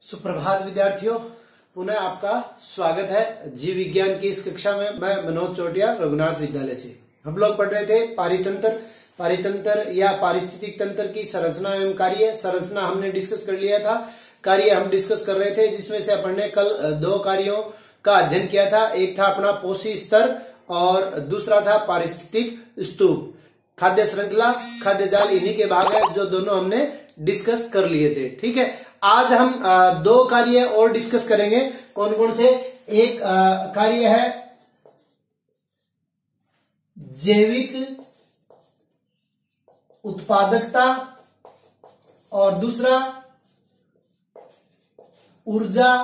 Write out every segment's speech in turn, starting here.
सुप्रभात विद्यार्थियों, पुनः आपका स्वागत है जीव विज्ञान की इस कक्षा में। मैं मनोज चौटिया रघुनाथ विद्यालय से। हम लोग पढ़ रहे थे पारितंत्र या पारिस्थितिक तंत्र की संरचना एवं कार्य। संरचना हमने डिस्कस कर लिया था, कार्य हम डिस्कस कर रहे थे, जिसमें से अपन ने कल दो कार्यों का अध्ययन किया था। एक था अपना पोषी स्तर और दूसरा था पारिस्थितिक स्तूप। खाद्य श्रृंखला, खाद्य जाल, इन्हीं के भाग है जो दोनों हमने डिस्कस कर लिए थे। ठीक है, आज हम दो कार्य और डिस्कस करेंगे। कौन कौन से? एक कार्य है जैविक उत्पादकता और दूसरा ऊर्जा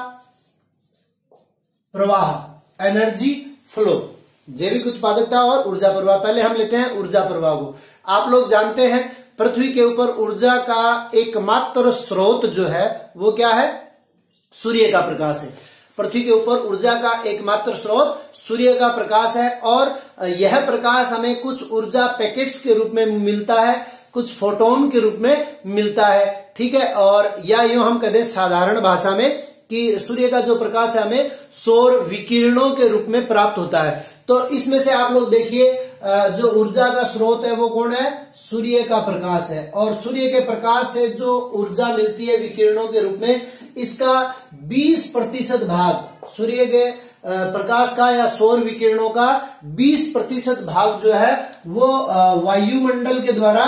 प्रवाह, एनर्जी फ्लो। जैविक उत्पादकता और ऊर्जा प्रवाह। पहले हम लेते हैं ऊर्जा प्रवाह को। आप लोग जानते हैं पृथ्वी के ऊपर ऊर्जा का एकमात्र स्रोत जो है वो क्या है? सूर्य का प्रकाश है। पृथ्वी के ऊपर ऊर्जा का एकमात्र स्रोत सूर्य का प्रकाश है और यह प्रकाश हमें कुछ ऊर्जा पैकेट्स के रूप में मिलता है, कुछ फोटोन के रूप में मिलता है। ठीक है, और या यूं हम कहते हैं साधारण भाषा में कि सूर्य का जो प्रकाश है हमें सौर विकिरणों के रूप में प्राप्त होता है। तो इसमें से आप लोग देखिए, जो ऊर्जा का स्रोत है वो कौन है? सूर्य का प्रकाश है। और सूर्य के प्रकाश से जो ऊर्जा मिलती है विकिरणों के रूप में, इसका 20% भाग सूर्य के प्रकाश का या सौर विकिरणों का 20% भाग जो है वो वायुमंडल के द्वारा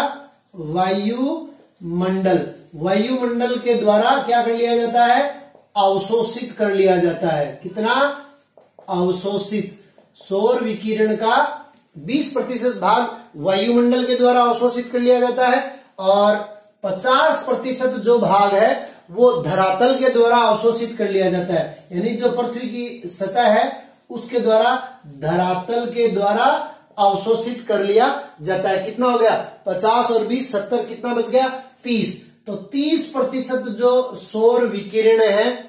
वायुमंडल के द्वारा क्या कर लिया जाता है? अवशोषित कर लिया जाता है। कितना? अवशोषित। सौर विकिरण का 20% भाग वायुमंडल के द्वारा अवशोषित कर लिया जाता है और 50% जो भाग है वो धरातल के द्वारा अवशोषित कर लिया जाता है। यानी जो पृथ्वी की सतह है उसके द्वारा धरातल के द्वारा अवशोषित कर लिया जाता है। कितना हो गया? 50 और 20 70, कितना बच गया? 30। तो 30% जो सौर विकिरण है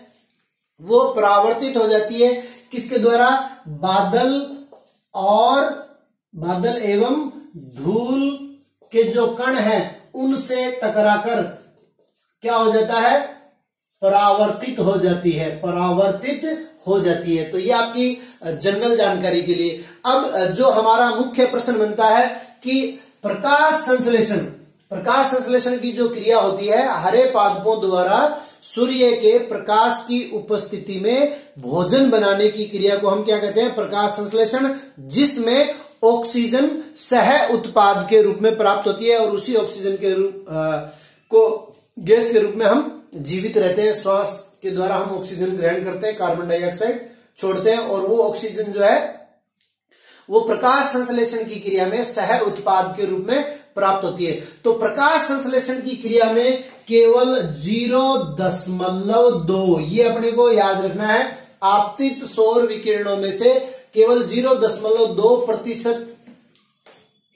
वो परावर्तित हो जाती है किसके द्वारा? बादल एवं धूल के जो कण हैं उनसे टकराकर क्या हो जाता है? परावर्तित हो जाती है। तो ये आपकी जनरल जानकारी के लिए। अब जो हमारा मुख्य प्रश्न बनता है कि प्रकाश संश्लेषण की जो क्रिया होती है हरे पादपों द्वारा सूर्य के प्रकाश की उपस्थिति में भोजन बनाने की क्रिया को हम क्या कहते हैं? प्रकाश संश्लेषण, जिसमें ऑक्सीजन सह उत्पाद के रूप में प्राप्त होती है और उसी ऑक्सीजन के रूप को गैस के रूप में हम जीवित रहते हैं। श्वास के द्वारा हम ऑक्सीजन ग्रहण करते हैं, कार्बन डाइऑक्साइड छोड़ते हैं और वो ऑक्सीजन जो है वो प्रकाश संश्लेषण की क्रिया में सह उत्पाद के रूप में प्राप्त होती है। तो प्रकाश संश्लेषण की क्रिया में केवल 0.2, ये अपने को याद रखना है, आपतित सौर विकिरणों में से केवल 0.2%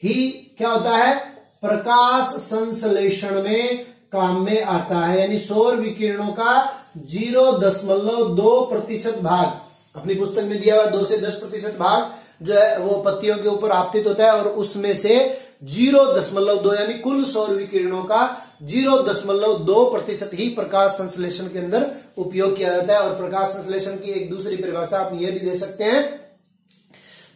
ही क्या होता है? प्रकाश संश्लेषण में काम में आता है। यानी सौर विकिरणों का 0.2% भाग, अपनी पुस्तक में दिया हुआ 2 से 10% भाग जो है वो पत्तियों के ऊपर आपतित होता है और उसमें से 0.2 यानी कुल सौर विकिरणों का 0.2% ही प्रकाश संश्लेषण के अंदर उपयोग किया जाता है। और प्रकाश संश्लेषण की एक दूसरी परिभाषा आप ये भी दे सकते हैं।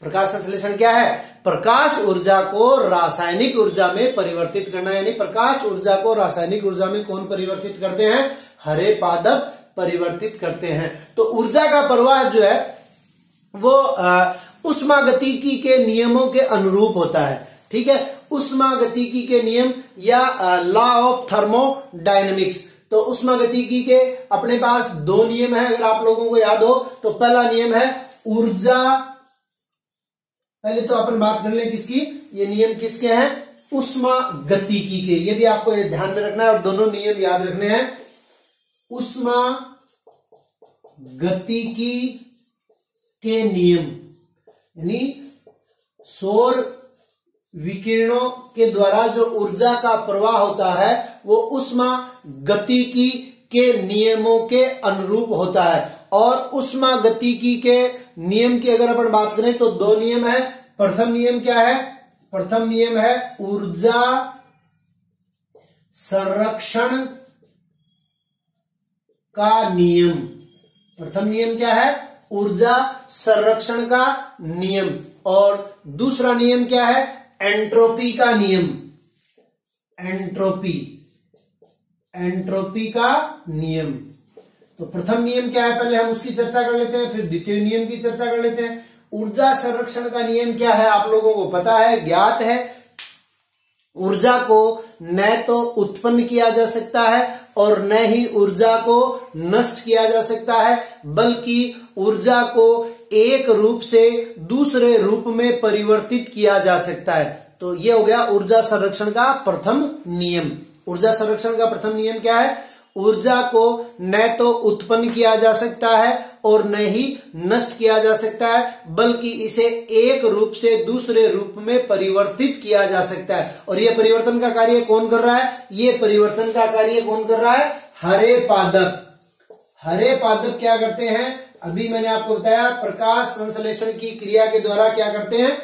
प्रकाश संश्लेषण क्या है? प्रकाश ऊर्जा को रासायनिक ऊर्जा में परिवर्तित करना। यानी प्रकाश ऊर्जा को रासायनिक ऊर्जा में कौन परिवर्तित करते हैं? हरे पादप परिवर्तित करते हैं। तो ऊर्जा का प्रवाह जो है वो उष्मागतिकी के नियमों के अनुरूप होता है। ठीक है, उष्मागतिकी के नियम या लॉ ऑफ थर्मोडायनेमिक्स। तो उष्मागतिकी के अपने पास 2 नियम है, अगर आप लोगों को याद हो तो। पहला नियम है ऊर्जा, पहले तो अपन बात कर लें किसकी, ये नियम किसके हैं? उष्मागतिकी के। ये भी आपको ये ध्यान में रखना है और दोनों नियम याद रखने हैं। उष्मागतिकी के नियम यानी सौर विकिरणों के द्वारा जो ऊर्जा का प्रवाह होता है वो उष्मागतिकी के नियमों के अनुरूप होता है। और उष्मागतिकी के नियम की अगर अपन बात करें तो 2 नियम है। प्रथम नियम क्या है? प्रथम नियम है ऊर्जा संरक्षण का नियम। प्रथम नियम क्या है? ऊर्जा संरक्षण का नियम। और दूसरा नियम क्या है? एंट्रोपी का नियम। एंट्रोपी का नियम। तो प्रथम नियम क्या है, पहले हम उसकी चर्चा कर लेते हैं, फिर द्वितीय नियम की चर्चा कर लेते हैं। ऊर्जा संरक्षण का नियम क्या है? आप लोगों को पता है, ज्ञात है। ऊर्जा को न तो उत्पन्न किया जा सकता है और न ही ऊर्जा को नष्ट किया जा सकता है, बल्कि ऊर्जा को एक रूप से दूसरे रूप में परिवर्तित किया जा सकता है। तो ये हो गया ऊर्जा संरक्षण का प्रथम नियम। ऊर्जा संरक्षण का प्रथम नियम क्या है? ऊर्जा को न तो उत्पन्न किया जा सकता है और न ही नष्ट किया जा सकता है, बल्कि इसे एक रूप से दूसरे रूप में परिवर्तित किया जा सकता है। और यह परिवर्तन का कार्य कौन कर रहा है? ये परिवर्तन का कार्य कौन कर रहा है? हरे पादप। हरे पादप क्या करते हैं? अभी मैंने आपको बताया, प्रकाश संश्लेषण की क्रिया के द्वारा क्या करते हैं?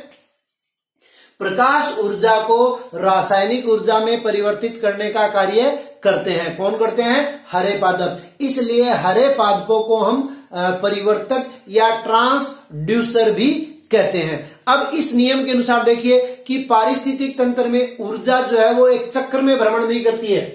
प्रकाश ऊर्जा को रासायनिक ऊर्जा में परिवर्तित करने का कार्य करते हैं। कौन करते हैं? हरे पादप। इसलिए हरे पादपों को हम परिवर्तक या ट्रांसड्यूसर भी कहते हैं। अब इस नियम के अनुसार देखिए कि पारिस्थितिक तंत्र में ऊर्जा जो है वो एक चक्र में भ्रमण नहीं करती है।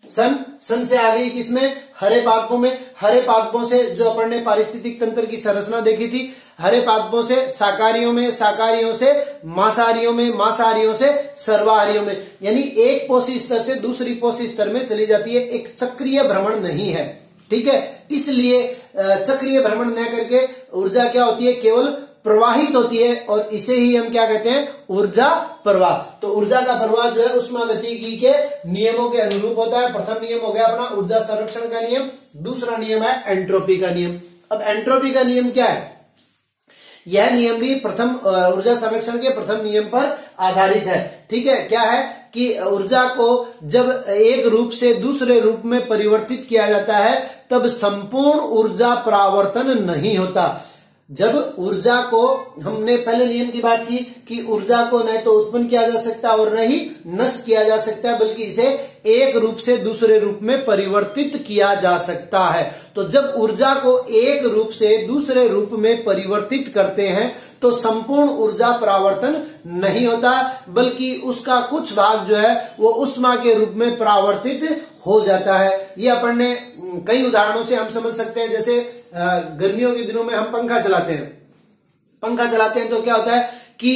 सन से आ गई किसमें? हरे पादपों में। हरे पादपों से जो अपन ने पारिस्थितिक तंत्र की संरचना देखी थी, हरे पादपों से शाकाहारियों में, शाकाहारियों से मांसाहारियों में, मांसाहारियों से सर्वाहारियों में, यानी एक पोषी स्तर से दूसरी पोषी स्तर में चली जाती है। एक चक्रीय भ्रमण नहीं है, ठीक है। इसलिए चक्रीय भ्रमण न करके ऊर्जा क्या होती है? केवल प्रवाहित होती है, और इसे ही हम क्या कहते हैं? ऊर्जा प्रवाह। तो ऊर्जा का प्रवाह जो है उष्मागतिकी के नियमों के अनुरूप होता है। प्रथम नियम हो गया अपना ऊर्जा संरक्षण का नियम। दूसरा नियम है एंट्रोपी का नियम। अब एंट्रोपी का नियम क्या है? यह नियम भी प्रथम ऊर्जा संरक्षण के प्रथम नियम पर आधारित है, ठीक है। क्या है कि ऊर्जा को जब एक रूप से दूसरे रूप में परिवर्तित किया जाता है तब संपूर्ण ऊर्जा परावर्तन नहीं होता। जब ऊर्जा को, हमने पहले नियम की बात की कि ऊर्जा को न तो उत्पन्न किया जा सकता और न ही नष्ट किया जा सकता, बल्कि इसे एक रूप से दूसरे रूप में परिवर्तित किया जा सकता है। तो जब ऊर्जा को एक रूप से दूसरे रूप में परिवर्तित करते हैं तो संपूर्ण ऊर्जा परावर्तन नहीं होता, बल्कि उसका कुछ भाग जो है वो ऊष्मा के रूप में परावर्तित हो जाता है। ये अपन ने कई उदाहरणों से हम समझ सकते हैं। जैसे गर्मियों के दिनों में हम पंखा चलाते हैं तो क्या होता है कि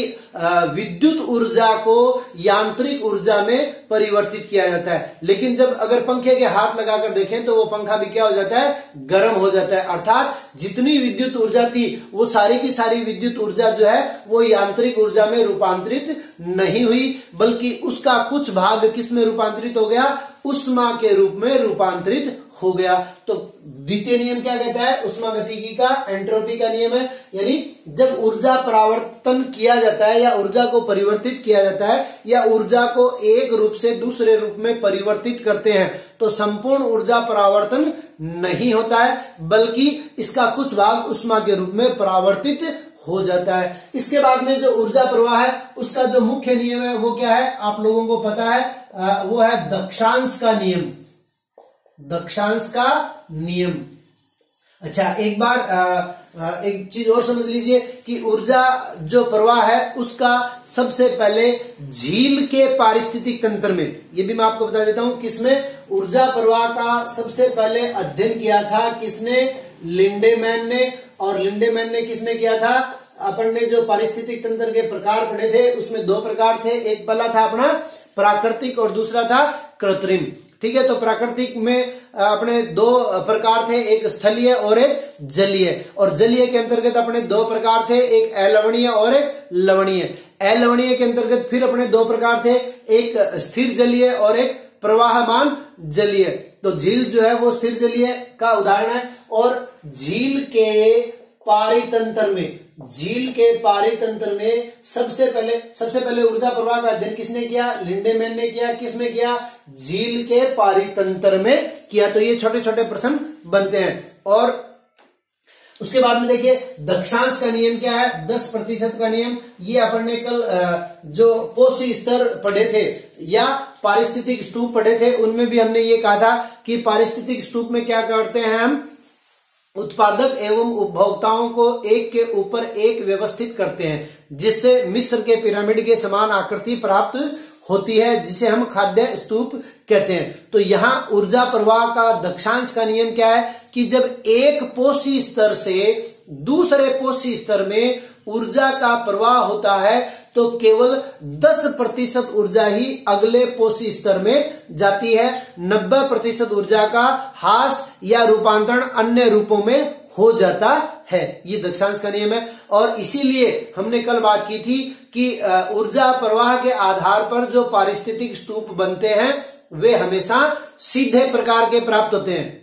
विद्युत ऊर्जा को यांत्रिक ऊर्जा में परिवर्तित किया जाता है। लेकिन जब अगर पंखे के हाथ लगाकर देखें तो वो पंखा भी क्या हो जाता है? गर्म हो जाता है। अर्थात जितनी विद्युत ऊर्जा थी वो सारी की सारी विद्युत ऊर्जा जो है वो यांत्रिक ऊर्जा में रूपांतरित नहीं हुई, बल्कि उसका कुछ भाग किस में रूपांतरित हो गया? ऊष्मा के रूप में रूपांतरित हो गया। तो द्वितीय नियम क्या कहता है? ऊष्मागतिकी का एंट्रोपी का नियम है। यानी जब ऊर्जा परावर्तन किया जाता है या ऊर्जा को परिवर्तित किया जाता है या ऊर्जा को एक रूप से दूसरे रूप में परिवर्तित करते हैं तो संपूर्ण ऊर्जा परावर्तन नहीं होता है, बल्कि इसका कुछ भाग ऊष्मा के रूप में परावर्तित हो जाता है। इसके बाद में जो ऊर्जा प्रवाह है उसका जो मुख्य नियम है वो क्या है? आप लोगों को पता है, वो है दक्षांश का नियम। दक्षांश का नियम। अच्छा, एक बार एक चीज और समझ लीजिए कि ऊर्जा जो प्रवाह है उसका सबसे पहले झील के पारिस्थितिक तंत्र में, ये भी मैं आपको बता देता हूं किसमें ऊर्जा प्रवाह का सबसे पहले अध्ययन किया था किसने? लिंडेमैन ने। और लिंडेमैन ने किसमें किया था? अपन ने जो पारिस्थितिक तंत्र के प्रकार पढ़े थे उसमें दो प्रकार थे। एक पहला था अपना प्राकृतिक और दूसरा था कृत्रिम, ठीक है। तो प्राकृतिक में अपने दो प्रकार थे, एक स्थलीय और एक जलीय। और जलीय के अंतर्गत अपने दो प्रकार थे, एक अलवणीय और एक लवणीय। अलवणीय के अंतर्गत फिर अपने दो प्रकार थे, एक स्थिर जलीय और एक प्रवाहमान जलीय। तो झील जो है वो स्थिर जलीय का उदाहरण है। और झील के पारितंत्र में सबसे पहले ऊर्जा प्रवाह का अध्ययन किसने किया? लिंडेमैन ने किया। किसमें किया? झील के पारितंत्र में किया। तो ये छोटे छोटे प्रश्न बनते हैं। और उसके बाद में देखिए दक्षांश का नियम क्या है, 10% का नियम। ये अपन ने कल जो पोषी स्तर पढ़े थे या पारिस्थितिक स्तूप पढ़े थे, उनमें भी हमने ये कहा था कि पारिस्थितिक स्तूप में क्या करते हैं हम, उत्पादक एवं उपभोक्ताओं को एक के ऊपर एक व्यवस्थित करते हैं, जिससे मिस्र के पिरामिड के समान आकृति प्राप्त होती है, जिसे हम खाद्य स्तूप कहते हैं। तो यहाँ ऊर्जा प्रवाह का दक्षांश का नियम क्या है कि जब एक पोषी स्तर से दूसरे पोषी स्तर में ऊर्जा का प्रवाह होता है तो केवल 10% ऊर्जा ही अगले पोषी स्तर में जाती है, 90% ऊर्जा का ह्रास या रूपांतरण अन्य रूपों में हो जाता है। ये दक्षांश का नियम है। और इसीलिए हमने कल बात की थी कि ऊर्जा प्रवाह के आधार पर जो पारिस्थितिक स्तूप बनते हैं वे हमेशा सीधे प्रकार के प्राप्त होते हैं।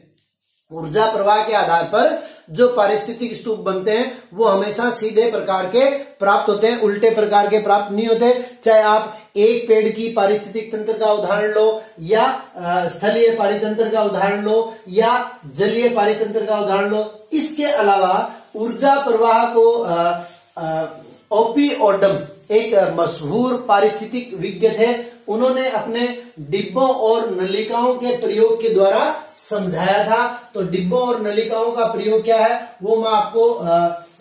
ऊर्जा प्रवाह के आधार पर जो पारिस्थितिक स्तूप बनते हैं वो हमेशा सीधे प्रकार के प्राप्त होते हैं, उल्टे प्रकार के प्राप्त नहीं होते। चाहे आप एक पेड़ की पारिस्थितिक तंत्र का उदाहरण लो या स्थलीय पारितंत्र का उदाहरण लो या जलीय पारितंत्र का उदाहरण लो। इसके अलावा ऊर्जा प्रवाह को ओपी ओडम एक मशहूर पारिस्थितिक विज्ञ थे, उन्होंने अपने डिब्बों और नलिकाओं के प्रयोग के द्वारा समझाया था। तो डिब्बों और नलिकाओं का प्रयोग क्या है वो मैं आपको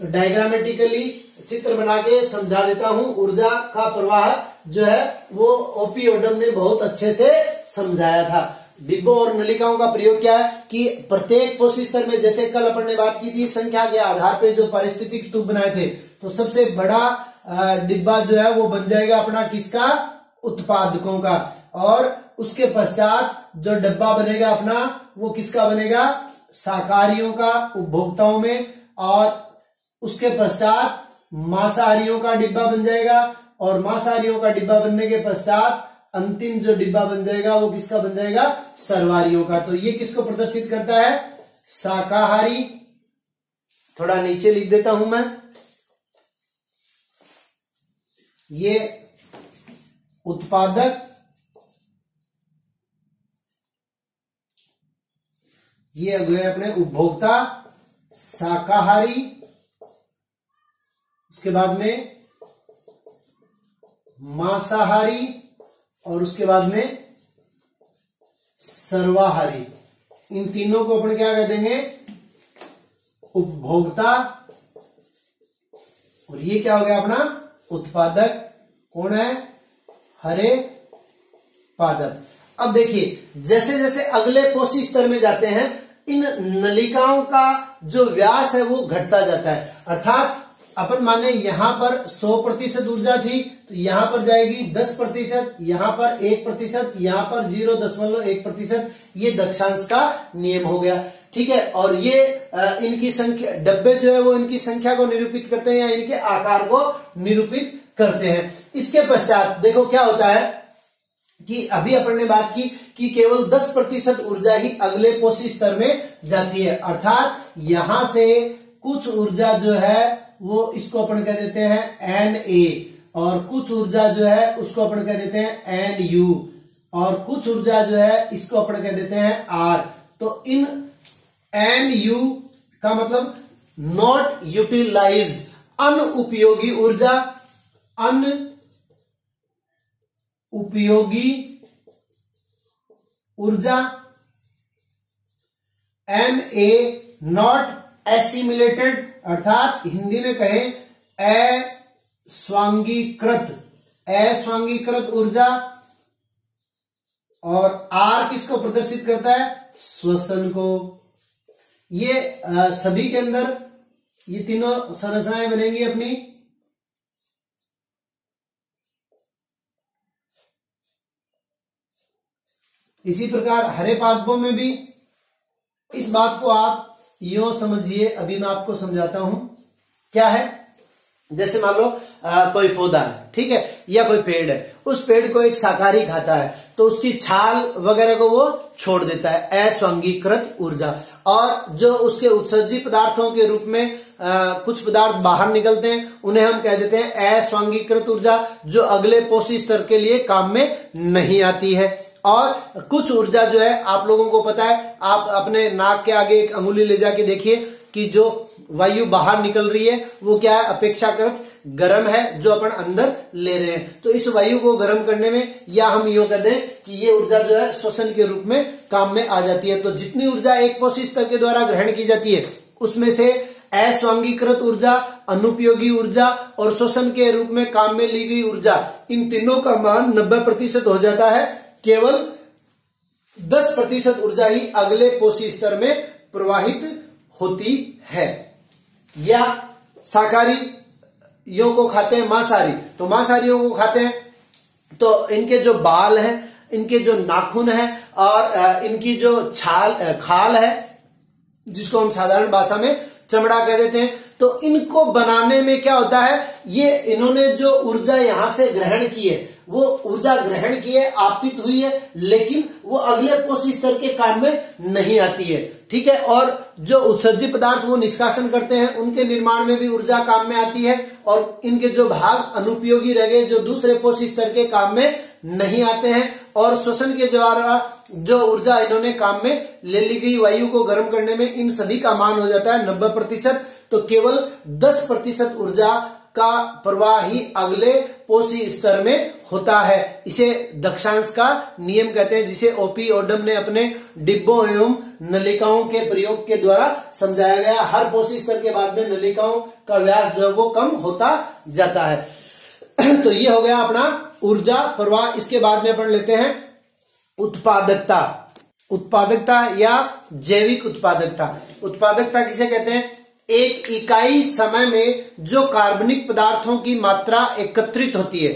डायग्रामेटिकली चित्र बना के समझा देता हूं। ऊर्जा का प्रवाह जो है वो ओपी ओडम ने बहुत अच्छे से समझाया था। डिब्बों और नलिकाओं का प्रयोग क्या है कि प्रत्येक पोषी स्तर में, जैसे कल अपन ने बात की थी संख्या के आधार पे जो पारिस्थितिक स्तूप बनाए थे, तो सबसे बड़ा डिब्बा जो है वो बन जाएगा अपना किसका, उत्पादकों का। और उसके पश्चात जो डब्बा बनेगा अपना वो किसका बनेगा, शाकाहारियों का, उपभोक्ताओं में। और उसके पश्चात मांसाहारियों का डिब्बा बन जाएगा, और मांसाहारियों का डिब्बा बनने के पश्चात अंतिम जो डिब्बा बन जाएगा वो किसका बन जाएगा, सर्वहारियों का। तो ये किसको प्रदर्शित करता है, शाकाहारी। थोड़ा नीचे लिख देता हूं मैं, ये उत्पादक, ये गए अपने उपभोक्ता, शाकाहारी, उसके बाद में मांसाहारी, और उसके बाद में सर्वाहारी। इन तीनों को अपन क्या कह देंगे, उपभोक्ता। और ये क्या हो गया अपना उत्पादक। कौन है, हरे पादप। अब देखिए जैसे जैसे अगले पोषी स्तर में जाते हैं इन नलिकाओं का जो व्यास है वो घटता जाता है। अर्थात अपन माने यहां पर 100% ऊर्जा थी तो यहां पर जाएगी 10%, यहां पर 1%, यहां पर 0.1%। ये दक्षांश का नियम हो गया, ठीक है। और ये इनकी संख्या, डब्बे जो है वो इनकी संख्या को निरूपित करते हैं या इनके आकार को निरूपित करते हैं। इसके पश्चात देखो क्या होता है कि अभी अपन ने बात की कि केवल 10% ऊर्जा ही अगले पोषी स्तर में जाती है। अर्थात यहां से कुछ ऊर्जा जो है वो इसको अपन कह देते हैं Na, और कुछ ऊर्जा जो है उसको अपन कह देते हैं Nu, और कुछ ऊर्जा जो है इसको अपन कह देते हैं R। तो इन Nu का मतलब नॉट यूटिलाइज्ड, अनुपयोगी ऊर्जा, अनुपयोगी ऊर्जा। Na नॉट एसिमिलेटेड, अर्थात हिंदी में कहें अस्वांगीकृत ऊर्जा। और R किसको प्रदर्शित करता है, श्वसन को। ये सभी के अंदर ये तीनों संरचनाएं बनेंगी अपनी। इसी प्रकार हरे पादपों में भी इस बात को आप यो समझिए। अभी मैं आपको समझाता हूं क्या है। जैसे मान लो कोई पौधा है, ठीक है, या कोई पेड़ है, उस पेड़ को एक शाकाहारी खाता है तो उसकी छाल वगैरह को वो छोड़ देता है, अस्वांगीकृत ऊर्जा। और जो उसके उत्सर्जी पदार्थों के रूप में कुछ पदार्थ बाहर निकलते हैं उन्हें हम कह देते हैं अस्वांगीकृत ऊर्जा, जो अगले पोषी स्तर के लिए काम में नहीं आती है। और कुछ ऊर्जा जो है आप लोगों को पता है, आप अपने नाक के आगे एक अंगुली ले जाके देखिए कि जो वायु बाहर निकल रही है वो क्या है, अपेक्षाकृत गर्म है जो अपन अंदर ले रहे हैं। तो इस वायु को गर्म करने में, या हम यूं कह दें कि ये ऊर्जा जो है श्वसन के रूप में काम में आ जाती है। तो जितनी ऊर्जा एक कोशी स्तर के द्वारा ग्रहण की जाती है उसमें से अस्वांगीकृत ऊर्जा, अनुपयोगी ऊर्जा और श्वसन के रूप में काम में ली गई ऊर्जा, इन तीनों का मान 90% हो जाता है। केवल 10% ऊर्जा ही अगले कोशी स्तर में प्रवाहित होती है। या शाकाहारियों को खाते हैं मांसाहारी, तो मांसाहारियों को खाते हैं तो इनके जो बाल हैं, इनके जो नाखून है और इनकी जो खाल है, जिसको हम साधारण भाषा में चमड़ा कह देते हैं, तो इनको बनाने में क्या होता है, ये इन्होंने जो ऊर्जा यहां से ग्रहण की है, वो ऊर्जा ग्रहण की है, आपतित हुई है, लेकिन वो अगले कोशी स्तर के काम में नहीं आती है। ठीक है। और जो उत्सर्जित पदार्थ वो निष्कासन करते हैं, उनके निर्माण में भी ऊर्जा काम में आती है, और इनके जो भाग अनुपयोगी रह गए, जो दूसरे कोशी स्तर के काम में नहीं आते हैं, और श्वसन के द्वारा जो ऊर्जा इन्होंने काम में ले ली गई वायु को गर्म करने में, इन सभी का मान हो जाता है 90%। तो केवल 10% ऊर्जा का प्रवाह ही अगले कोशी स्तर में होता है। इसे दक्षांश का नियम कहते हैं, जिसे ओपी ओडम ने अपने डिब्बों एवं नलिकाओं के प्रयोग के द्वारा समझाया गया। हर कोशी स्तर के बाद में नलिकाओं का व्यास जो है वो कम होता जाता है। तो ये हो गया अपना ऊर्जा प्रवाह। इसके बाद में अपन लेते हैं उत्पादकता। उत्पादकता या जैविक उत्पादकता। उत्पादकता किसे कहते हैं, एक इकाई समय में जो कार्बनिक पदार्थों की मात्रा एकत्रित होती है,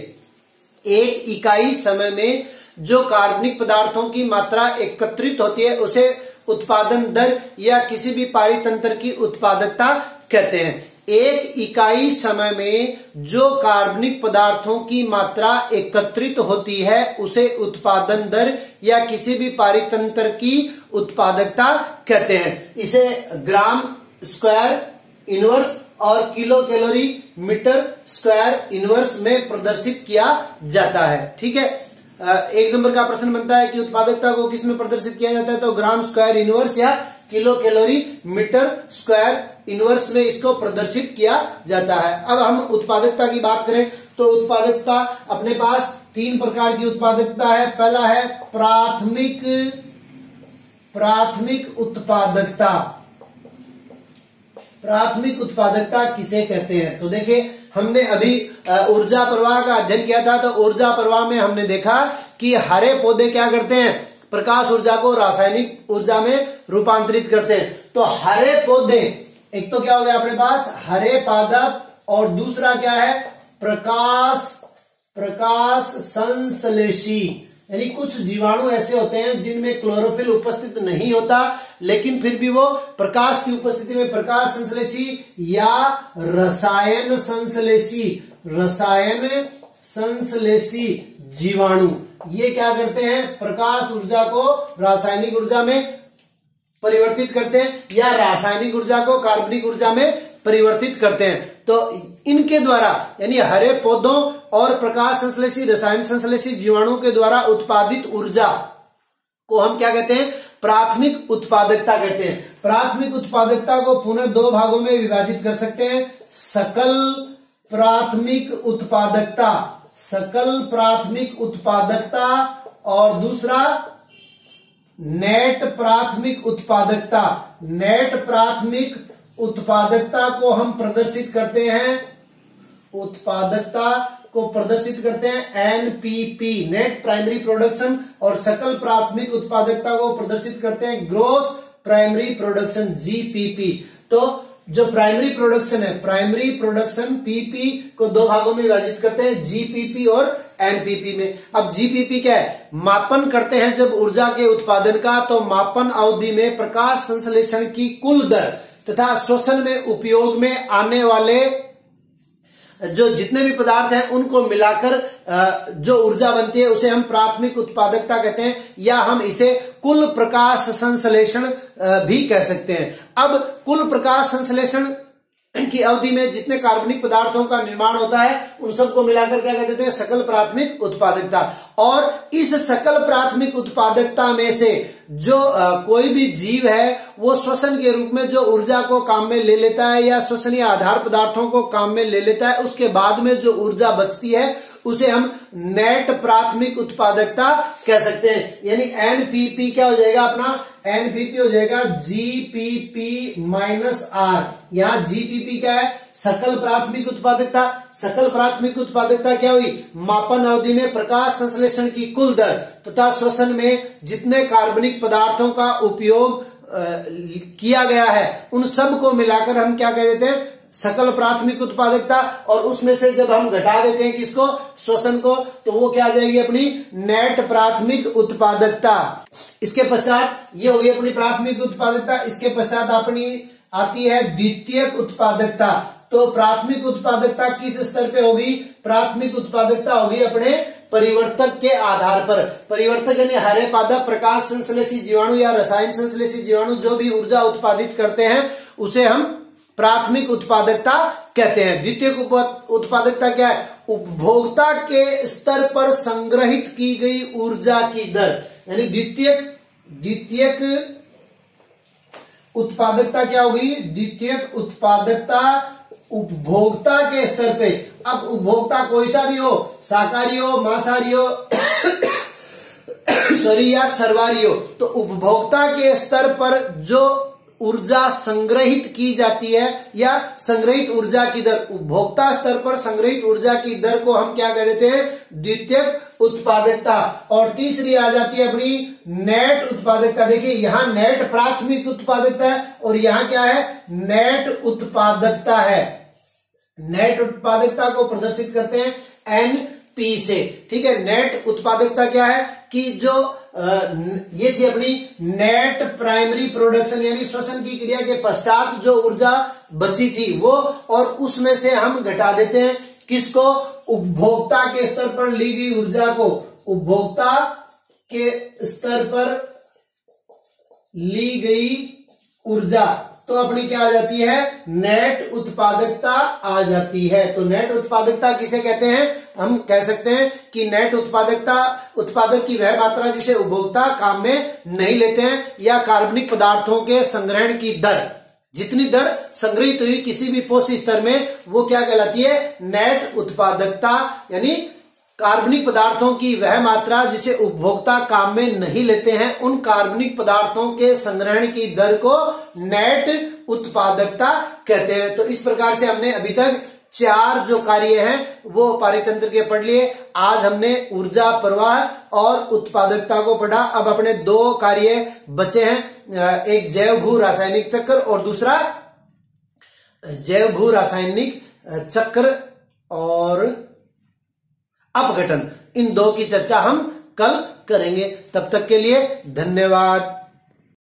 एक इकाई समय में जो कार्बनिक पदार्थों की मात्रा एकत्रित होती है उसे उत्पादन दर या किसी भी पारितंत्र की उत्पादकता कहते हैं। एक इकाई समय में जो कार्बनिक पदार्थों की मात्रा एकत्रित होती है उसे उत्पादन दर या किसी भी पारितंत्र की उत्पादकता कहते हैं। इसे ग्राम स्क्वायर इनवर्स और kilo calorie metre square inverse में प्रदर्शित किया जाता है। ठीक है। एक नंबर का प्रश्न बनता है कि उत्पादकता को किस में प्रदर्शित किया जाता है, तो ग्राम स्क्वायर इनवर्स या kilo calorie metre square inverse में इसको प्रदर्शित किया जाता है। अब हम उत्पादकता की बात करें तो उत्पादकता अपने पास 3 प्रकार की उत्पादकता है। पहला है प्राथमिक उत्पादकता। प्राथमिक उत्पादकता किसे कहते हैं, तो देखिए हमने अभी ऊर्जा प्रवाह का अध्ययन किया था। तो ऊर्जा प्रवाह में हमने देखा कि हरे पौधे क्या करते हैं, प्रकाश ऊर्जा को रासायनिक ऊर्जा में रूपांतरित करते हैं। तो हरे पौधे, एक तो क्या हो गया अपने पास हरे पादप, और दूसरा क्या है प्रकाश संश्लेषी, यानी कुछ जीवाणु ऐसे होते हैं जिनमें क्लोरोफिल उपस्थित नहीं होता, लेकिन फिर भी वो प्रकाश की उपस्थिति में प्रकाश संश्लेषी या रसायन संश्लेषी जीवाणु ये क्या करते हैं, प्रकाश ऊर्जा को रासायनिक ऊर्जा में परिवर्तित करते हैं या रासायनिक ऊर्जा को कार्बनिक ऊर्जा में परिवर्तित करते हैं। तो इनके द्वारा, यानी हरे पौधों और प्रकाश संश्लेषी रसायन संश्लेषी जीवाणुओं के द्वारा उत्पादित ऊर्जा को हम क्या कहते हैं, प्राथमिक उत्पादकता कहते हैं। प्राथमिक उत्पादकता को पुनः 2 भागों में विभाजित कर सकते हैं, सकल प्राथमिक उत्पादकता और दूसरा नेट प्राथमिक उत्पादकता। नेट प्राथमिक उत्पादकता को हम प्रदर्शित करते हैं एनपीपी, नेट प्राइमरी प्रोडक्शन, और सकल प्राथमिक उत्पादकता को प्रदर्शित करते हैं ग्रॉस प्राइमरी प्रोडक्शन जीपीपी। तो जो प्राइमरी प्रोडक्शन है, प्राइमरी प्रोडक्शन पीपी को 2 भागों में विभाजित करते हैं, जीपीपी और एनपीपी में। अब जीपीपी क्या है, मापन करते हैं जब ऊर्जा के उत्पादन का, तो मापन अवधि में प्रकाश संश्लेषण की कुल दर तथा श्वसन में उपयोग में आने वाले जो जितने भी पदार्थ हैं उनको मिलाकर जो ऊर्जा बनती है उसे हम प्राथमिक उत्पादकता कहते हैं, या हम इसे कुल प्रकाश संश्लेषण भी कह सकते हैं। अब कुल प्रकाश संश्लेषण की अवधि में जितने कार्बनिक पदार्थों का निर्माण होता है उन सबको मिलाकर क्या कह देते हैं, सकल प्राथमिक उत्पादकता। और इस सकल प्राथमिक उत्पादकता में से जो कोई भी जीव है वो श्वसन के रूप में जो ऊर्जा को काम में ले लेता है या श्वसनीय आधार पदार्थों को काम में ले लेता है, उसके बाद में जो ऊर्जा बचती है उसे हम नेट प्राथमिक उत्पादकता कह सकते हैं। यानी एनपीपी क्या हो जाएगा अपना, एनपीपी हो जाएगा जीपीपी माइनस आर। यहां जीपीपी क्या है, सकल प्राथमिक उत्पादकता। सकल प्राथमिक उत्पादकता क्या हुई, मापन अवधि में प्रकाश संश्लेषण की कुल दर तथा श्वसन में जितने कार्बनिक पदार्थों का उपयोग किया गया है उन सब को मिलाकर हम क्या कह देते हैं, सकल प्राथमिक उत्पादकता। और उसमें से जब हम घटा देते हैं किसको, श्वसन को, तो वो क्या आ जाएगी अपनी नेट प्राथमिक उत्पादकता। इसके पश्चात ये होगी अपनी प्राथमिक उत्पादकता। इसके पश्चात अपनी आती है द्वितीयक उत्पादकता। तो प्राथमिक उत्पादकता किस स्तर पे होगी, प्राथमिक उत्पादकता होगी अपने परिवर्तक के आधार पर। परिवर्तक यानी हरे पादप, प्रकाश संश्लेषी जीवाणु या रसायन संश्लेषी जीवाणु जो भी ऊर्जा उत्पादित करते हैं उसे हम प्राथमिक उत्पादकता कहते हैं। द्वितीयक उत्पादकता क्या है, उपभोक्ता के स्तर पर संग्रहित की गई ऊर्जा की दर। यानी द्वितीयक उत्पादकता क्या होगी, द्वितीयक उत्पादकता उपभोक्ता के स्तर पे। अब उपभोक्ता कोई सा भी हो, शाकाहारी हो, मांसाहारी हो सॉरी या सर्वाहारी हो, तो उपभोक्ता के स्तर पर जो ऊर्जा संग्रहित की जाती है या संग्रहित ऊर्जा की दर, उपभोक्ता स्तर पर संग्रहित ऊर्जा की दर को हम क्या कह देते हैं, द्वितीयक उत्पादकता। और तीसरी आ जाती है अपनी नेट उत्पादकता। देखिए यहां नेट प्राथमिक उत्पादकता है और यहां क्या है, नेट उत्पादकता है। नेट उत्पादकता को प्रदर्शित करते हैं एनपी से, ठीक है। नेट उत्पादकता क्या है कि जो ये थी अपनी नेट प्राइमरी प्रोडक्शन, यानी श्वसन की क्रिया के पश्चात जो ऊर्जा बची थी वो, और उसमें से हम घटा देते हैं किसको, उपभोक्ता के स्तर पर ली गई ऊर्जा को। उपभोक्ता के स्तर पर ली गई ऊर्जा, तो अपनी क्या आ जाती है, नेट उत्पादकता आ जाती है। तो नेट उत्पादकता किसे कहते हैं, हम कह सकते हैं कि नेट उत्पादकता उत्पादक की वह मात्रा जिसे उपभोक्ता काम में नहीं लेते हैं, या कार्बनिक पदार्थों के संग्रहण की दर, जितनी दर संग्रहित हुई किसी भी पोषी स्तर में वो क्या कहलाती है, नेट उत्पादकता। यानी कार्बनिक पदार्थों की वह मात्रा जिसे उपभोक्ता काम में नहीं लेते हैं, उन कार्बनिक पदार्थों के संग्रहण की दर को नेट उत्पादकता कहते हैं। तो इस प्रकार से हमने अभी तक 4 जो कार्य हैं वो पारितंत्र के पढ़ लिए। आज हमने ऊर्जा प्रवाह और उत्पादकता को पढ़ा। अब अपने 2 कार्य बचे हैं, एक जैव भू रासायनिक चक्र और दूसरा जैव भू रासायनिक चक्र और अपघटन। इन 2 की चर्चा हम कल करेंगे। तब तक के लिए धन्यवाद।